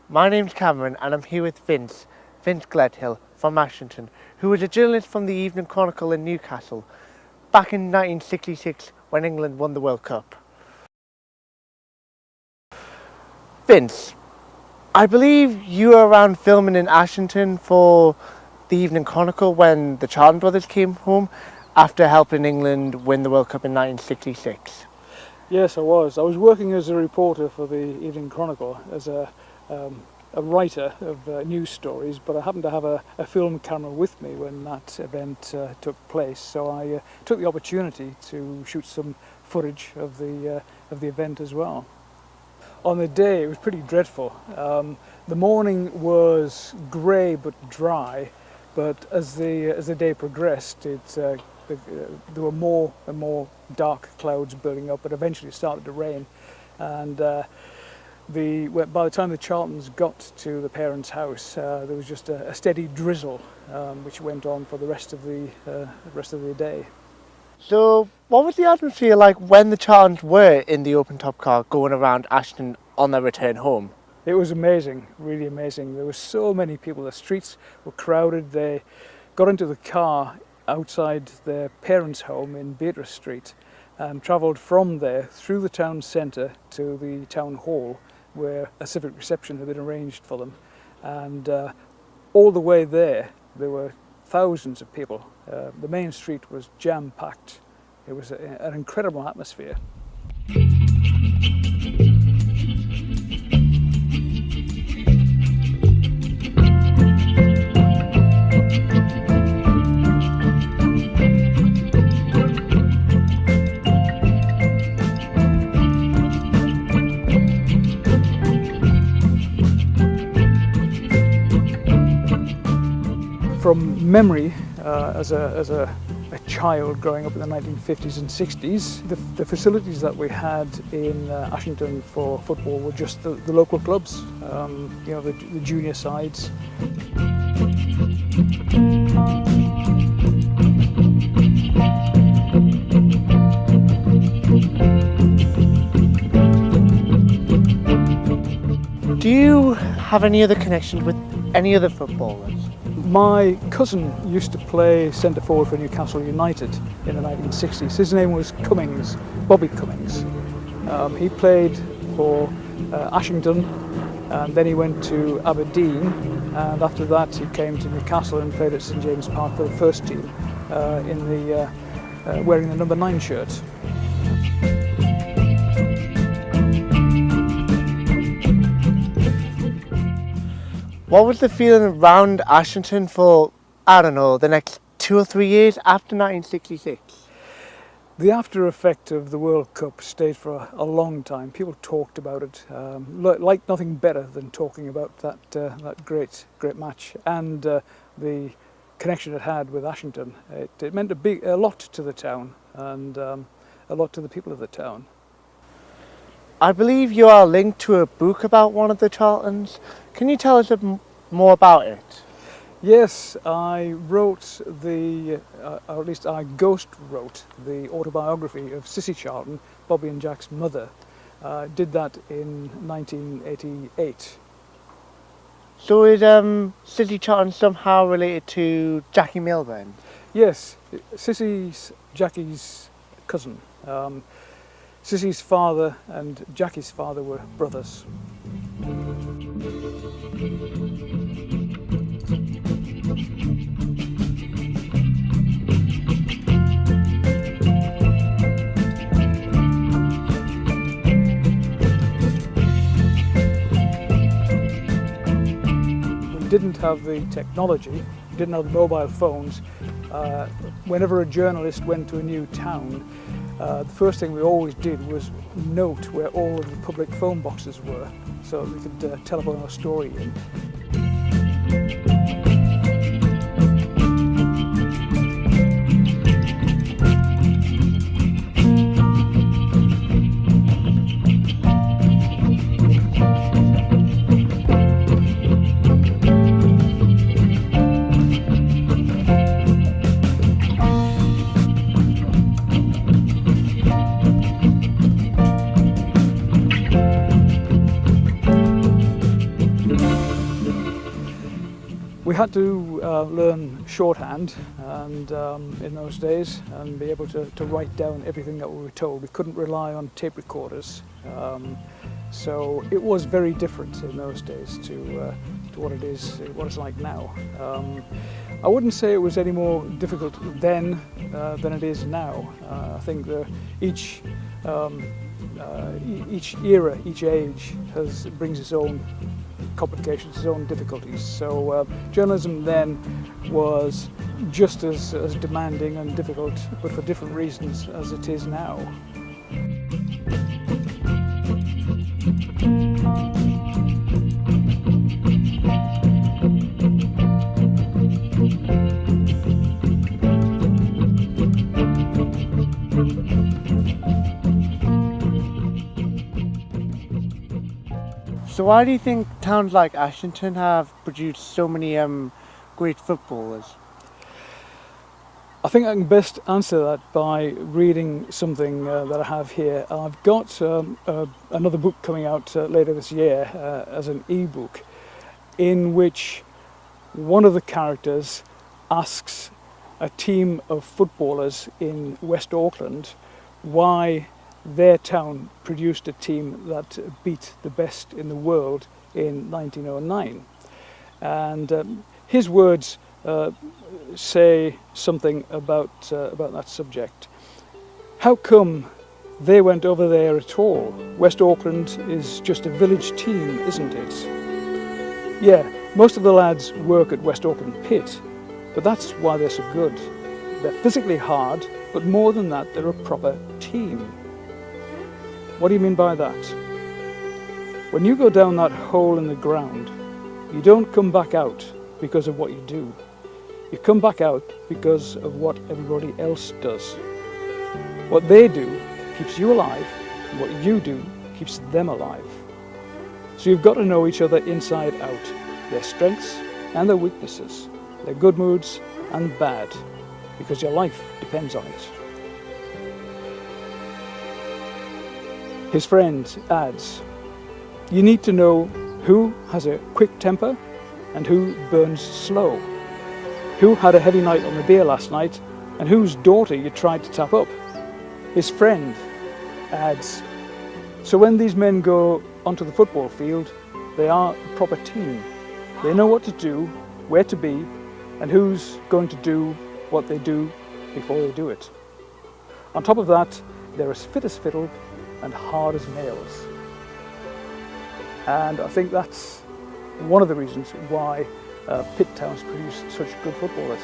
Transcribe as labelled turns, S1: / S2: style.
S1: My name's Cameron and I'm here with Vince Gledhill from Ashington, who was a journalist from the Evening Chronicle in Newcastle back in 1966 when England won the World Cup. Vince, I believe you were around filming in Ashington for the Evening Chronicle when the Charlton brothers came home after helping England win the World Cup in 1966.
S2: Yes, I was. I was working as a reporter for the Evening Chronicle as a writer of news stories, but I happened to have a film camera with me when that event took place, so I took the opportunity to shoot some footage of the event as well. On the day, it was pretty dreadful. The morning was grey but dry, but as the day progressed, there were more and more dark clouds building up, but eventually it started to rain, and by the time the Charltons got to the parents' house, there was just a steady drizzle, which went on for the rest of the day.
S1: So, what was the atmosphere like when the Charltons were in the open-top car going around Ashton on their return home?
S2: It was amazing, really amazing. There were so many people. The streets were crowded. They got into the car outside their parents' home in Beatrice Street and travelled from there through the town centre to the town hall, where a civic reception had been arranged for them. And all the way there were thousands of people. The main street was jam-packed. It was an incredible atmosphere. From memory, as a child growing up in the 1950s and 60s, the facilities that we had in Ashington for football were just the local clubs, the junior sides.
S1: Do you have any other connections with any other footballers?
S2: My cousin used to play centre forward for Newcastle United in the 1960s. His name was Cummings, Bobby Cummings. He played for Ashington, and then he went to Aberdeen, and after that he came to Newcastle and played at St James Park for the first team, wearing the number 9 shirt.
S1: What was the feeling around Ashington for, I don't know, the next 2 or 3 years after 1966?
S2: The after effect of the World Cup stayed for a long time. People talked about it, like nothing better than talking about that great match and the connection it had with Ashington. It meant a lot to the town and a lot to the people of the town.
S1: I believe you are linked to a book about one of the Charltons. Can you tell us a bit more about it?
S2: Yes, I wrote or at least I ghost wrote the autobiography of Sissy Charlton, Bobby and Jack's mother. Did that in 1988.
S1: So is Sissy Charlton somehow related to Jackie Milburn?
S2: Yes, Sissy's Jackie's cousin. Sissy's father and Jackie's father were brothers. We didn't have the technology, we didn't have the mobile phones. Whenever a journalist went to a new town, the first thing we always did was note where all of the public phone boxes were, so we could telephone our story in. We had to learn shorthand and in those days, and be able to write down everything that we were told. We couldn't rely on tape recorders. So it was very different in those days to what it's like now. I wouldn't say it was any more difficult then than it is now. I think that each era, each age brings its own complications, its own difficulties. So journalism then was just as demanding and difficult, but for different reasons, as it is now.
S1: So why do you think towns like Ashington have produced so many great footballers?
S2: I think I can best answer that by reading something that I have here. I've got another book coming out later this year as an e-book, in which one of the characters asks a team of footballers in West Auckland why their town produced a team that beat the best in the world in 1909. And his words say something about that subject. How come they went over there at all? West Auckland is just a village team, isn't it? Yeah, most of the lads work at West Auckland Pit, but that's why they're so good. They're physically hard, but more than that, they're a proper team. What do you mean by that? When you go down that hole in the ground, you don't come back out because of what you do. You come back out because of what everybody else does. What they do keeps you alive, and what you do keeps them alive. So you've got to know each other inside out, their strengths and their weaknesses, their good moods and bad, because your life depends on it. His friend adds, you need to know who has a quick temper and who burns slow, who had a heavy night on the beer last night and whose daughter you tried to tap up. His friend adds, so when these men go onto the football field, they are a proper team. They know what to do, where to be, and who's going to do what they do before they do it. On top of that, they're as fit as fiddle and hard as nails. And I think that's one of the reasons why pit towns produce such good footballers.